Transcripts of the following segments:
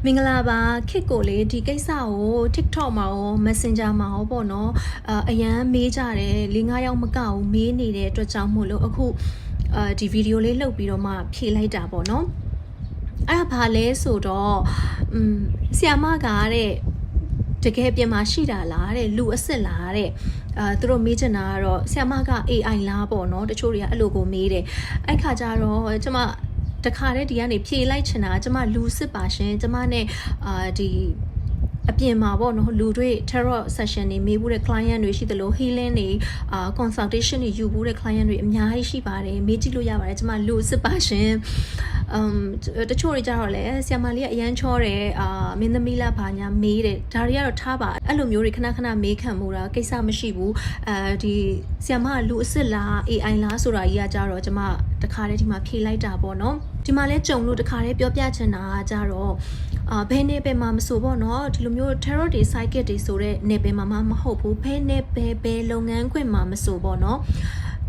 မင်္ဂလာပါခစ်ကိုလေဒီကိစ္စကို TikTok မှာရော Messenger မှာရောပေါ့နော်အရန်မေးကြတယ်4-5ယောက်မကဘူးမေးနေတဲ့အတွက်ကြောင့်မို့လို့အခုဒီဗီဒီယိုလေးလှုပ်ပြီးတော့မှဖြေလိုက်တာပေါ့နော်အဲ့ဒါဘာလဲဆိုတော့ဆီယာမကတဲ့တကယ်ပြင်မှာရှိတာလားတဲ့လူအစ်စ်လားတဲ့သူတို့မေးချင်တာကတော့ဆီယာမက AI လားပေါ့နော်တချို့တွေကအဲ့လိုကိုမေးတယ်အဲ့ခါကျတော့ကျမတခါတည်းဒီကနေဖြေလိုက်ချင်တာကျမလူစစ်ပါရှင်ကျမနဲ့ဒီအပြင်မှာပေါ့နော်လူတွေ tarot session တွေမေးဖို့တဲ့ client တွေရှိသလို healing တွေconsultation တွေယူဖို့တဲ့ client တွေအများကြီးရှိပါတယ်မေးကြည့်လို့ရပါတယ်ကျမလူစစ်ပါရှင်တချို့တွေကြတော့လေဆီယမလေးကအရန်ချောတယ်မင်းသမီးလားဘာညာမေးတယ်ဒါတွေကတော့ထားပါအဲ့လိုမျိုးတွေခဏခဏမေးခံမှုတာကိစ္စမရှိဘူးဒီဆီယမကလူအစ်စ်လား AI လားဆိုတာကြီးကကြတော့ကျမတခါတည်းဒီမှာဖြေလိုက်တာပေါ့နော်ဒီမှာလဲကြုံလို့တခါတည်းပြောပြချင်တာကကြတော့ဘယ်နယ်ပယ်မှာမဆိုပေါ့နော်ဒီလိုမျိုး tarot တွေ psychic တွေဆိုတဲ့နယ်ပယ်မှာမဟုတ်ဘူးဘယ်နယ်ပယ်ဘယ်လုပ်ငန်းခွင်မှာမဆိုပေါ့နော်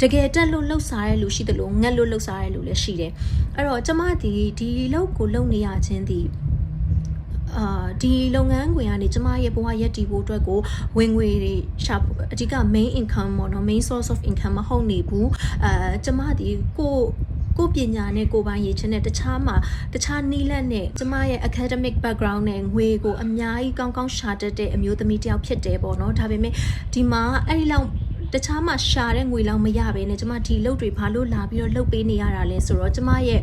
တကယ်တက်လို့လှုပ်ရှားတဲ့လူရှိတယ်လို့ငက်လို့လှုပ်ရှားတဲ့လူလည်းရှိတယ်အဲ့တော့ကျမဒီလောက်ကိုလုံနေရခြင်းဒီဒီလုပ်ငန်းခွင်ကနေကျမရဲ့ဘဝရက်တည်ဖို့အတွက်ကိုဝင်ငွေတွေရှာအဓိက main income ပေါ့နော် main source of income မဟုတ်နေဘူးကျမဒီကိုပညာနဲ့ကိုပိုင်ရည်ချင်းနဲ့တခြားနီးလန့်နဲ့ကျမရဲ့ academic background နဲ့ငွေကိုအများကြီးကောင်းကောင်းရှာတတ်တဲ့အမျိုးသမီးတစ်ယောက်ဖြစ်တယ်ပေါ့နော်ဒါပေမဲ့ဒီမှာအဲ့ဒီလောက်တခြားမှာရှာတဲ့ငွေလောက်မရဘဲနဲ့ကျမဒီလုပ်တွေဘာလို့လာပြီးတော့လုပ်ပေးနေရတာလဲဆိုတော့ကျမရဲ့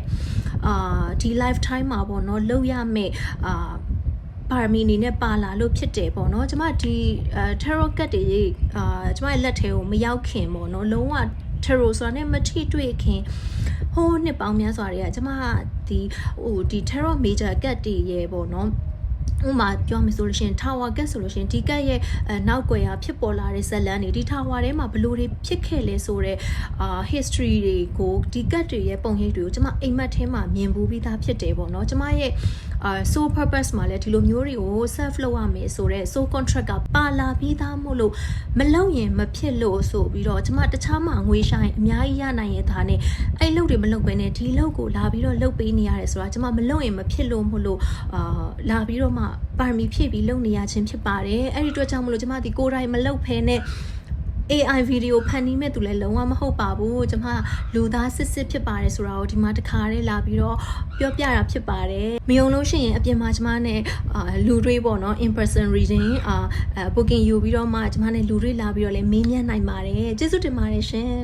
ဒီ lifetime မှာပေါ့နော်လုပ်ရမယ့်ပါရမီနေနဲ့ပါလာလို့ဖြစ်တယ်ပေါ့နော်ကျမဒီ tarot card တွေကျမရဲ့လက်ထဲကိုမရောက်ခင်ပေါ့နော်လုံးဝ tarot ဆိုတာနဲ့မထိတွေ့ခင်ဟိုးနှစ်ပေါင်းများစွာတွေကကျမဒီ tarot major card တွေရေပေါ့နော်ဥမာပြောမယ်ဆိုလို့ရှိရင် tower card ဆိုလို့ရှိရင်ဒီကတ်ရဲ့နောက်ွယ်ရာဖြစ်ပေါ်လာတဲ့ဇလန်းတွေဒီ tower ထဲမှာဘလို့တွေဖြစ်ခဲ့လဲဆိုတော့history တွေကိုဒီကတ်တွေရဲ့ပုံရိပ်တွေကိုကျမအိမ်မက်ထဲမှာမြင်ဘူးပြီးသားဖြစ်တယ်ပေါ့နော်ကျမရဲ့soul purpose မှာလည်းဒီလိုမျိုးတွေကို self လုပ်ရမယ်ဆိုတော့ soul contract ကပါလာပြီးသားမို့လို့မလုပ်ရင်မဖြစ်လို့ဆိုပြီးတော့ကျမတခြားမှာငွေရှာရင်အများကြီးရနိုင်ရဲ့သားနဲ့အဲ့လုပ်တွေမလုပ်ဘဲနဲ့ဒီလုပ်ကိုလာပြီးတော့လုပ်ပေးနေရတယ်ဆိုတာကျမမလုပ်ရင်မဖြစ်လို့မို့လို့လာပြီးတော့မှပါရမီဖြည့်ပြီးလုပ်နေရခြင်းဖြစ်ပါတယ်အဲ့ဒီအတွက်ကြောင့်မလို့ကျမဒီကိုယ်တိုင်မလုပ်ဖဲနဲ့AI ဗီဒီယိုဖန်တီးမဲ့သူလည်းလုံးဝမဟုတ်ပါဘူးကျွန်မလူသားစစ်ဖြစ်ပါတယ်ဆိုတာကိုဒီမှာတခါတည်းလာပြီးတော့ပြောပြတာဖြစ်ပါတယ်မယုံလို့ရှိရင်အပြင်မှာကျွန်မနဲ့လူတွေပေါ့နော် in person reading booking ယူပြီးတော့မှကျွန်မနဲ့လူတွေလာပြီးတော့လည်းမေးမြန်းနိုင်ပါတယ်ကျေးဇူးတင်ပါတယ်ရှင်